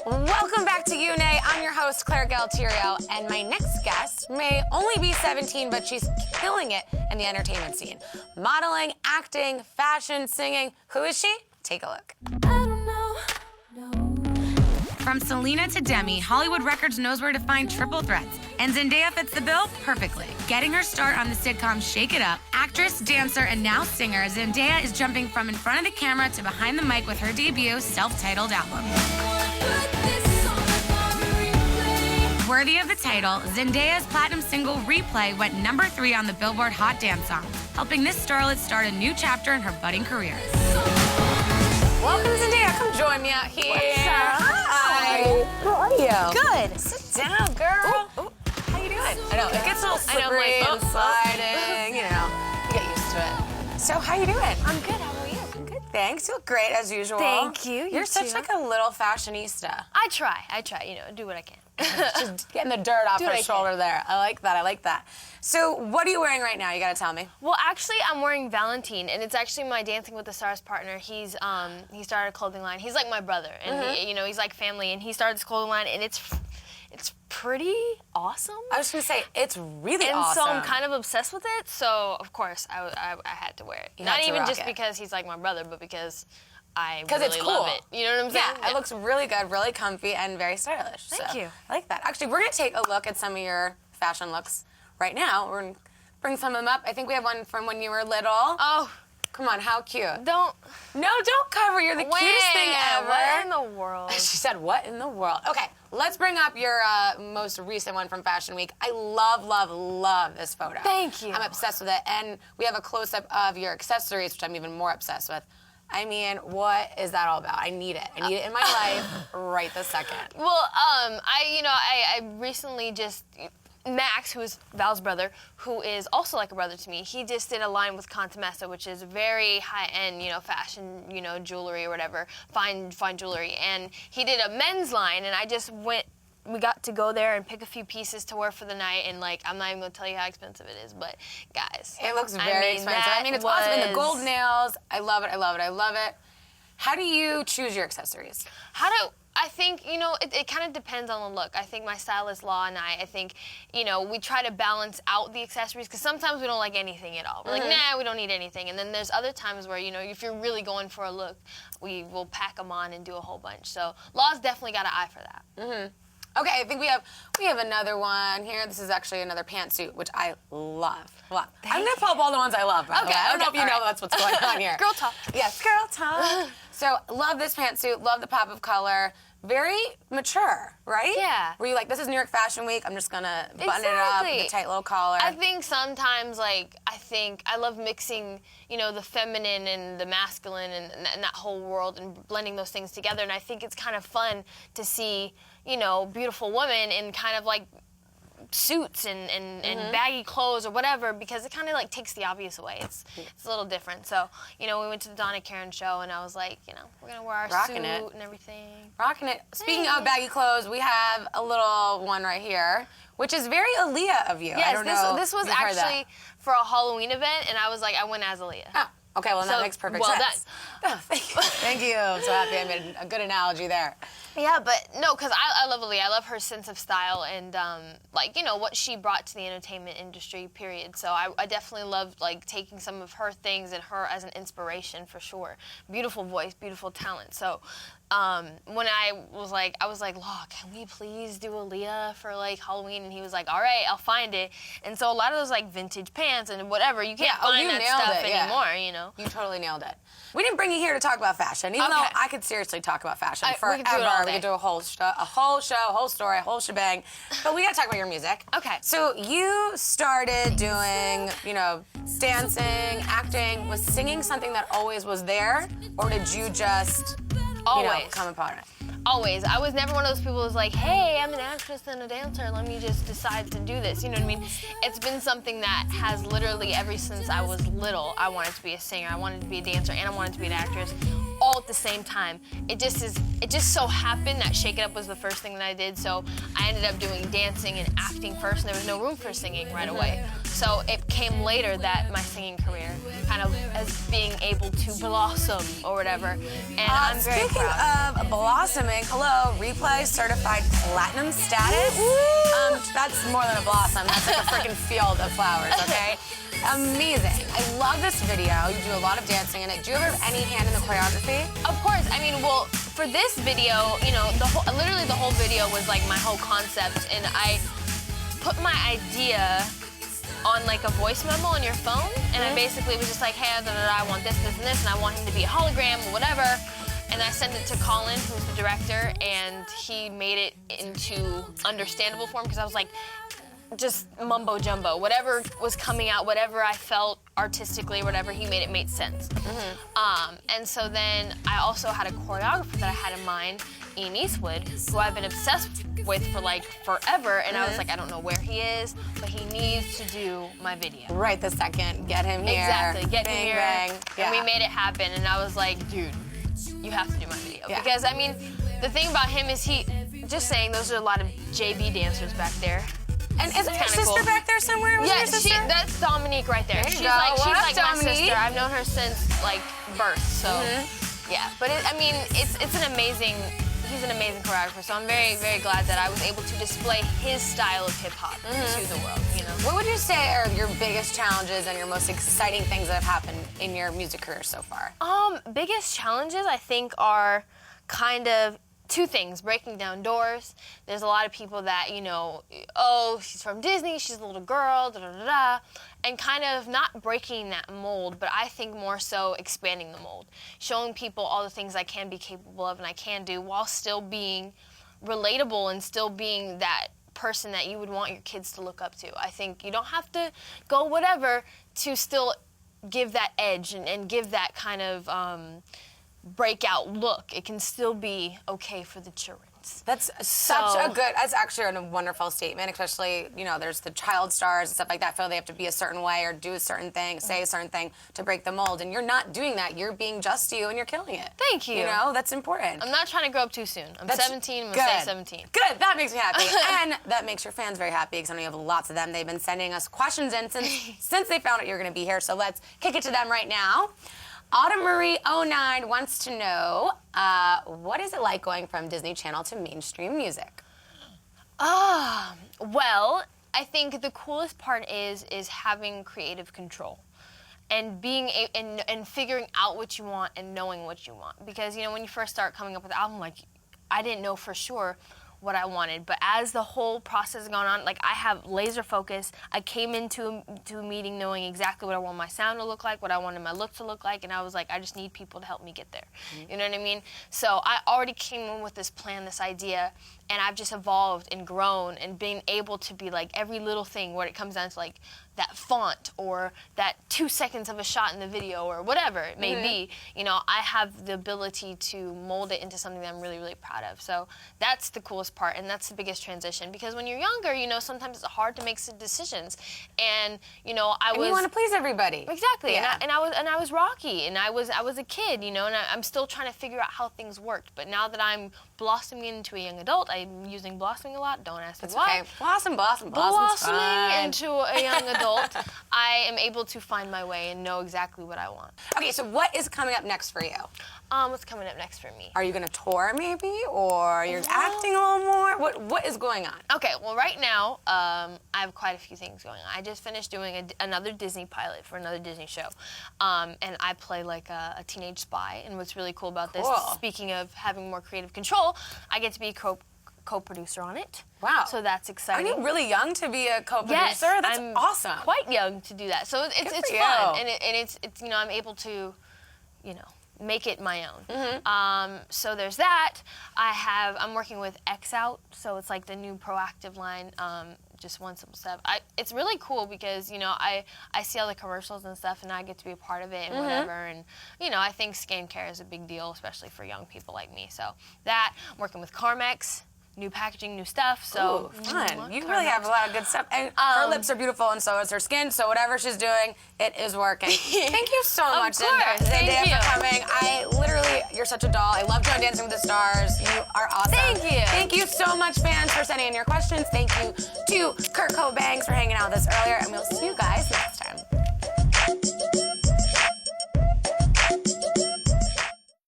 Welcome back to UNA. I'm your host, Claire Galtiero, and my next guest may only be 17, but she's killing it in the entertainment scene. Modeling, acting, fashion, singing. Who is she? Take a look. From Selena to Demi, Hollywood Records knows where to find triple threats. And Zendaya fits the bill perfectly. Getting her start on the sitcom Shake It Up, actress, dancer, and now singer, Zendaya is jumping from in front of the camera to behind the mic with her debut self-titled album. Worthy of the title, Zendaya's platinum single Replay went #3 on the Billboard Hot Dance Songs, helping this starlet start a new chapter in her budding career. Welcome, Zendaya. Come join me out here. What's up? Hi. How are you? Good. Sit down, girl. Ooh. How you doing? I know, it gets a little slippery and sliding, you know. You get used to it. So, how you doing? I'm good. How are you? I'm good, thanks. You look great, as usual. Thank you. You're such like a little fashionista. I try, you know, do what I can. Just getting the dirt off her shoulder there. I like that. So, what are you wearing right now? You gotta tell me. Well, actually, I'm wearing Valentine, and it's actually my Dancing with the Stars partner. He started a clothing line. He's like my brother, and he, you know, he's like family, and he started this clothing line, and it's pretty awesome. I was gonna say, it's really awesome. And so I'm kind of obsessed with it, so of course I had to wear it. Not even just because he's like my brother, but because I really it's cool. love it. You know what I'm saying? Yeah, it looks really good, really comfy, and very stylish. Thank you. I like that. Actually, we're gonna take a look at some of your fashion looks right now. We're gonna bring some of them up. I think we have one from when you were little. Oh. Come on, how cute. Don't cover. You're the cutest thing ever. What in the world? She said, what in the world? Okay, let's bring up your most recent one from Fashion Week. I love this photo. Thank you. I'm obsessed with it. And we have a close-up of your accessories, which I'm even more obsessed with. I mean, what is that all about? I need it. I need it in my life right this second. Well, I recently just... Max, who is Val's brother, who is also like a brother to me, he just did a line with Contamessa, which is very high-end, you know, fashion, you know, jewelry or whatever, fine jewelry. And he did a men's line, and I just went, we got to go there and pick a few pieces to wear for the night, and like, I'm not even gonna tell you how expensive it is, but guys. It looks very expensive. I mean, it's awesome. And the gold nails, I love it. How do you choose your accessories? I think, you know, it kind of depends on the look. I think my stylist, Law, and I think, you know, we try to balance out the accessories, because sometimes we don't like anything at all. We're like, nah, we don't need anything. And then there's other times where, you know, if you're really going for a look, we will pack them on and do a whole bunch. So Law's definitely got an eye for that. Okay, I think we have another one here. This is actually another pantsuit, which I love. I'm gonna pull up all the ones I love, by the way. I don't know if you know that's what's going on here. Girl talk. Yes, girl talk. So, love this pantsuit, love the pop of color. Very mature, right? Yeah. Were you like, this is New York Fashion Week, I'm just gonna button it up with a tight little collar? I think sometimes, like, I love mixing, you know, the feminine and the masculine and that whole world and blending those things together. And I think it's kind of fun to see, you know, beautiful women in kind of like suits and baggy clothes or whatever, because it kind of like takes the obvious away. It's a little different. So, you know, we went to the Donna Karan show, and I was like, you know, we're gonna wear our suit and everything. Rocking it. Speaking of baggy clothes, we have a little one right here, which is very Aaliyah of you. Yes, I don't know this was actually for a Halloween event, and I was like, I went as Aaliyah. Oh, okay, well, that makes perfect sense. Well done. Oh, thank you. Thank you. I'm so happy I made a good analogy there. Yeah, but no, because I love Aaliyah. I love her sense of style and, like, you know, what she brought to the entertainment industry, period. So I definitely loved, like, taking some of her things and her as an inspiration, for sure. Beautiful voice, beautiful talent. So when I was like, Law, can we please do Aaliyah for, like, Halloween? And he was like, all right, I'll find it. And so a lot of those, like, vintage pants and whatever, you can't find that stuff anymore, you know? You totally nailed it. We didn't bring you here to talk about fashion, even though I could seriously talk about fashion forever. We could do a whole show, a whole story, a whole shebang. But we gotta talk about your music. Okay. So you started doing, you know, dancing, acting. Was singing something that always was there, or did you just, come upon it? Always. I was never one of those people who's like, hey, I'm an actress and a dancer, let me just decide to do this. You know what I mean? It's been something that has literally, ever since I was little, I wanted to be a singer, I wanted to be a dancer, and I wanted to be an actress, all at the same time. It just so happened that Shake It Up was the first thing that I did, so I ended up doing dancing and acting first, and there was no room for singing right away. So it came later that my singing career kind of as being able to blossom or whatever. And I'm very Speaking proud. of blossoming, hello, Replay certified platinum status. That's more than a blossom. That's like a freaking field of flowers, okay? Amazing. I love this video. You do a lot of dancing in it. Do you ever have any hand in the choreography? Of course. I mean, well, for this video, you know, literally the whole video was like my whole concept, and I put my idea on like a voice memo on your phone, and I basically was just like, hey, I want this, this, and this, and I want him to be a hologram or whatever. And I sent it to Colin, who's the director, and he made it into understandable form because I was like, just mumbo jumbo. Whatever was coming out, whatever I felt artistically, whatever he made, it made sense. And so then I also had a choreographer that I had in mind, Ian Eastwood, who I've been obsessed with for like forever, and I was like, I don't know where he is, but he needs to do my video. Right this second, get him here. Exactly, get him here. Bang. Yeah. And we made it happen, and I was like, dude, you have to do my video. Yeah. Because, I mean, the thing about him is just saying, those are a lot of JB dancers back there. And isn't your kinda sister cool. back there somewhere? Was it your sister? That's Dominique right there. There you She's go. like, What up, she's like my Dominique? sister. I've known her since like birth, so yeah. But I mean, it's an amazing. He's an amazing choreographer, so I'm very, very glad that I was able to display his style of hip hop to the world. You know. What would you say are your biggest challenges and your most exciting things that have happened in your music career so far? Biggest challenges I think are kind of two things: breaking down doors. There's a lot of people that, you know, oh, she's from Disney, she's a little girl, da da da da, and kind of not breaking that mold, but I think more so expanding the mold, showing people all the things I can be capable of and I can do while still being relatable and still being that person that you would want your kids to look up to. I think you don't have to go whatever to still give that edge and give that kind of breakout look. It can still be okay for the children. That's that's actually a wonderful statement, especially, you know, there's the child stars and stuff like that, feel they have to be a certain way or do a certain thing, say a certain thing to break the mold, and you're not doing that. You're being just you and you're killing it. Thank you. You know, that's important. I'm not trying to grow up too soon. I'm 17, I'm gonna stay 17. Good, that makes me happy. And that makes your fans very happy because I know you have lots of them. They've been sending us questions in since they found out you're gonna be here, so let's kick it to them right now. Autumn Marie 09 wants to know, what is it like going from Disney Channel to mainstream music? Well, I think the coolest part is having creative control and being and figuring out what you want and knowing what you want. Because, you know, when you first start coming up with an album, like, I didn't know for sure what I wanted, but as the whole process has gone on, like, I have laser focus. I came into a meeting knowing exactly what I want my sound to look like, what I wanted my look to look like, and I was like, I just need people to help me get there. You know what I mean? So I already came in with this plan, this idea, and I've just evolved and grown and being able to be like every little thing where it comes down to like that font or that 2 seconds of a shot in the video or whatever it may be, you know, I have the ability to mold it into something that I'm really, really proud of. So that's the coolest part, and that's the biggest transition, because when you're younger, you know, sometimes it's hard to make some decisions, and, you know, And you want to please everybody. Exactly, Yeah. and I was rocky, and I was a kid, you know, and I'm still trying to figure out how things worked. But now that I'm blossoming into a young adult, I'm using blossoming a lot. Don't ask me why. Okay, blossoming Blossoming into a young adult, I am able to find my way and know exactly what I want. Okay, so what is coming up next for you? What's coming up next for me? Are you going to tour maybe, or you're acting a little more? What is going on? Okay, well, right now, I have quite a few things going on. I just finished doing another Disney pilot for another Disney show, and I play like a teenage spy. And what's really cool about this, speaking of having more creative control, I get to be co-producer on it. Wow. So that's exciting. Are you really young to be a co-producer? Yes, That's I'm awesome. quite young to do that. So it's for fun, you. and it's you know, I'm able to, you know, make it my own. So there's that. I'm working with X Out, so it's like the new proactive line. Just one simple step. It's really cool because, you know, I see all the commercials and stuff, and I get to be a part of it and whatever. And, you know, I think skincare is a big deal, especially for young people like me. So that, I'm working with Carmex. new packaging, new stuff. So Ooh, fun. You really have a lot of good stuff. And her lips are beautiful, and so is her skin. So whatever she's doing, it is working. Thank you so much, course. Thank Zendaya, you. for coming. You're such a doll. I love Joan Dancing with the Stars. You are awesome. Thank you. Thank you so much, fans, for sending in your questions. Thank you to Kurt Cobanks for hanging out with us earlier, and we'll see you guys next time.